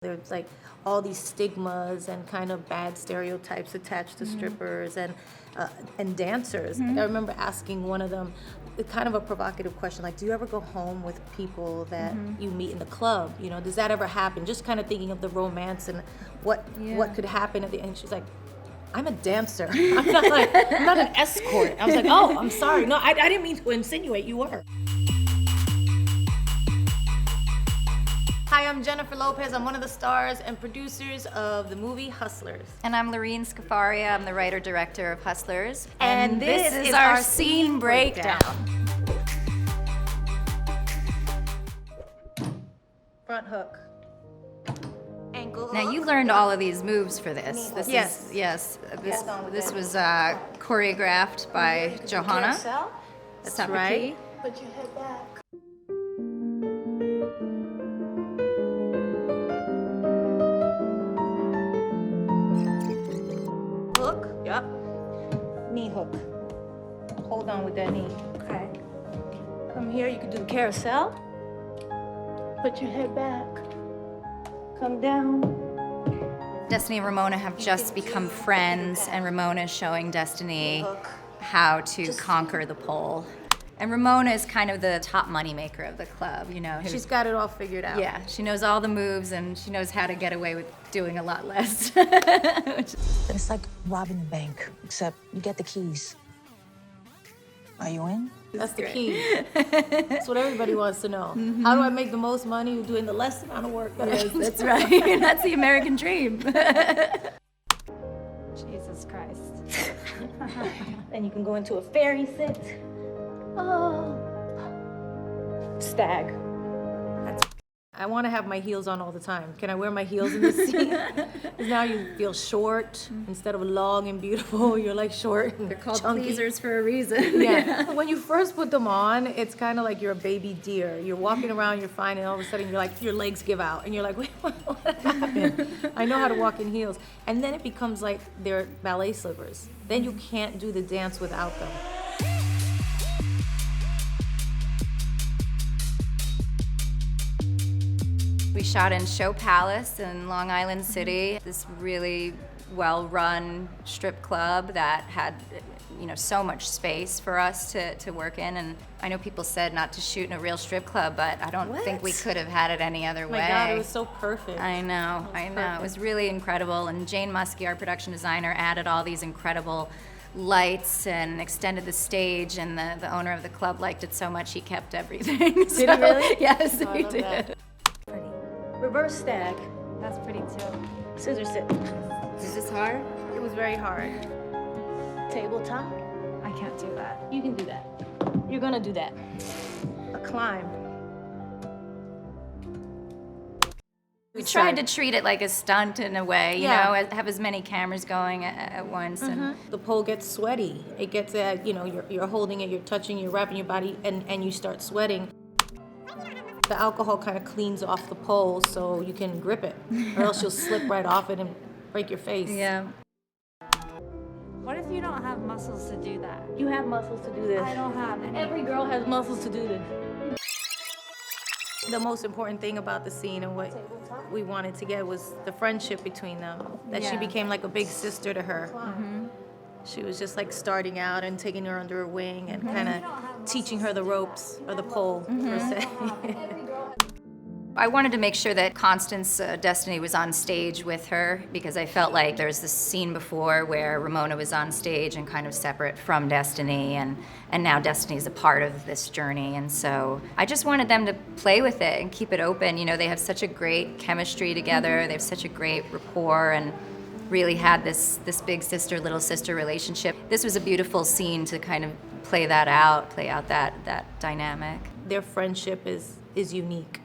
There's like all these stigmas and kind of bad stereotypes attached to strippers and dancers. I remember asking one of them kind of a provocative question, like, do you ever go home with people that you meet in the club? You know, does that ever happen? Just kind of thinking of the romance and what could happen at the end. She's like, I'm a dancer. I'm not an escort. I was like, oh, I'm sorry. No, I didn't mean to insinuate you were. Hi, I'm Jennifer Lopez. I'm one of the stars and producers of the movie Hustlers. And I'm Lorene Scafaria. I'm the writer-director of Hustlers. And this is our scene breakdown. Front hook. Ankle hook. Now you learned all of these moves for this. This Yes. is this was choreographed by Johanna. That's right. Put your head back. Hook. Yep. Knee hook. Hold on with that knee. Okay. Come here. You can do the carousel. Put your head back. Come down. Destiny and Ramona have just become friends, and Ramona is showing Destiny how to conquer the pole. And Ramona is kind of the top moneymaker of the club, you know. She's got it all figured out. Yeah, she knows all the moves, and she knows how to get away with doing a lot less. It's like robbing a bank, except you get the keys. Are you in? That's the key. That's what everybody wants to know. How do I make the most money doing the less amount of work? That's right. That's the American dream. Jesus Christ. Then you can go into a fairy sit. Oh. Stag. I want to have my heels on all the time. Can I wear my heels in this scene? Because now you feel short instead of long and beautiful. You're like short and They're called chunky. pleasers for a reason. Yeah. When you first put them on, it's kind of like you're a baby deer. You're walking around, you're fine, and all of a sudden you're like, your legs give out, and you're like, wait, what happened? I know how to walk in heels. And then it becomes like they're ballet slippers. Then you can't do the dance without them. We shot in Show Palace in Long Island City, this really well-run strip club that had, you know, so much space for us to work in. And I know people said not to shoot in a real strip club, but I don't think we could have had it any other way. Oh my God, it was so perfect. I know. It was really incredible. And Jane Muskie, our production designer, added all these incredible lights and extended the stage, and the owner of the club liked it so much he kept everything. Did he really? Yes, Oh, I he love did. that. Reverse stag. That's pretty too. Scissor sit. Is this hard? It was very hard. Tabletop. I can't do that. You can do that. You're gonna do that. A climb. We tried to treat it like a stunt in a way, you Yeah. know, have as many cameras going at once. And The pole gets sweaty. It gets you know, you're holding it, you're touching, you're wrapping your body, and you start sweating. The alcohol kind of cleans off the pole so you can grip it, or else you'll slip right off it and break your face. yeah. What if you don't have muscles to do that? You have muscles to do this. I don't have any. Every girl has muscles to do this. The most important thing about the scene and what we wanted to get was the friendship between them. That she Yeah. became like a big sister to her. She was just like starting out and taking her under her wing and kind of teaching her the ropes, or the pole, per se. I wanted to make sure that Constance Destiny was on stage with her, because I felt like there's this scene before where Ramona was on stage and kind of separate from Destiny, and now Destiny's a part of this journey. And so I just wanted them to play with it and keep it open. You know, they have such a great chemistry together. They have such a great rapport, and really had this big sister, little sister relationship. This was a beautiful scene to kind of play out that dynamic. Their friendship is unique.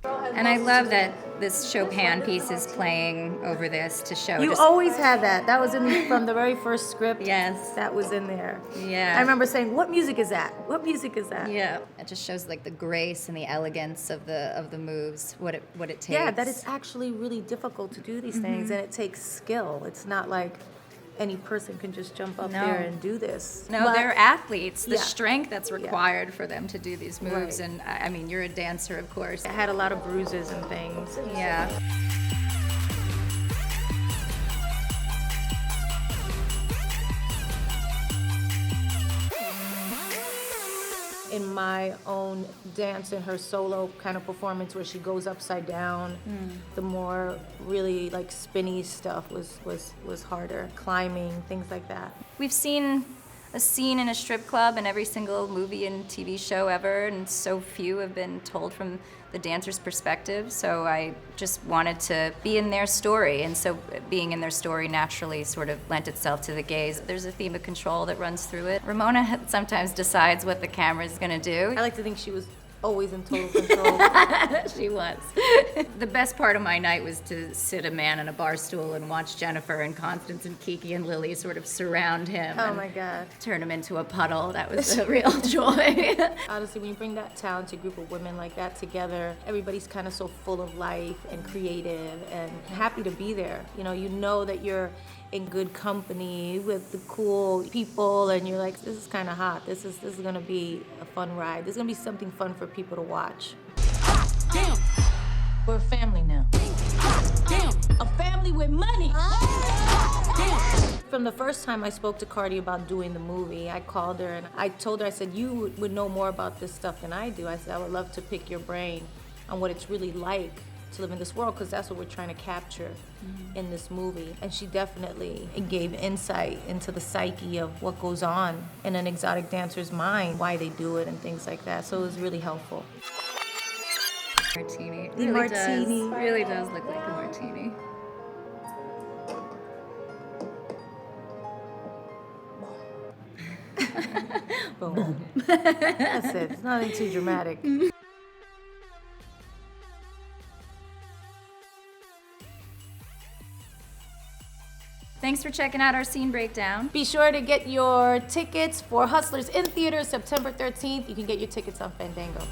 And I love that this Chopin piece is playing over this to show. You always had that. That was from the very first script. Yes. That was in there. Yeah. I remember saying, "What music is that? What music is that?" Yeah. It just shows like the grace and the elegance of the moves, what it takes. Yeah, that it's actually really difficult to do these things, and it takes skill. It's not like any person can just jump up No. there and do this. No, But- they're athletes. The Yeah. strength that's required for them to do these moves, Right. and I mean, you're a dancer, of course. I had a lot of bruises and things. Yeah. In my own dance, in her solo kind of performance where she goes upside down, the more really like spinny stuff was harder. Climbing, things like that. We've seen a scene in a strip club in every single movie and TV show ever, and so few have been told from the dancer's perspective. So I just wanted to be in their story, and so being in their story naturally sort of lent itself to the gaze. There's a theme of control that runs through it. Ramona sometimes decides what the camera's gonna do. I like to think she was always in total control. She was. The best part of my night was to sit a man on a bar stool and watch Jennifer and Constance and Kiki and Lily sort of surround him. Oh and my God. turn him into a puddle. That was a real joy. Honestly, when you bring that talented group of women like that together, everybody's kind of so full of life and creative and happy to be there. You know that you're in good company with the cool people, and you're like, this is kind of hot. This is gonna be a fun ride. This is gonna be something fun for people to watch. Damn. We're a family now. Damn. A family with money. Damn. From the first time I spoke to Cardi about doing the movie, I called her and I told her, I said, you would know more about this stuff than I do. I said, I would love to pick your brain on what it's really like to live in this world, because that's what we're trying to capture in this movie. And she definitely gave insight into the psyche of what goes on in an exotic dancer's mind, why they do it and things like that. So it was really helpful. Martini. The martini. Really does look like a martini. Boom. That's it. It's nothing too dramatic. Thanks for checking out our scene breakdown. Be sure to get your tickets for Hustlers in theaters September 13th. You can get your tickets on Fandango.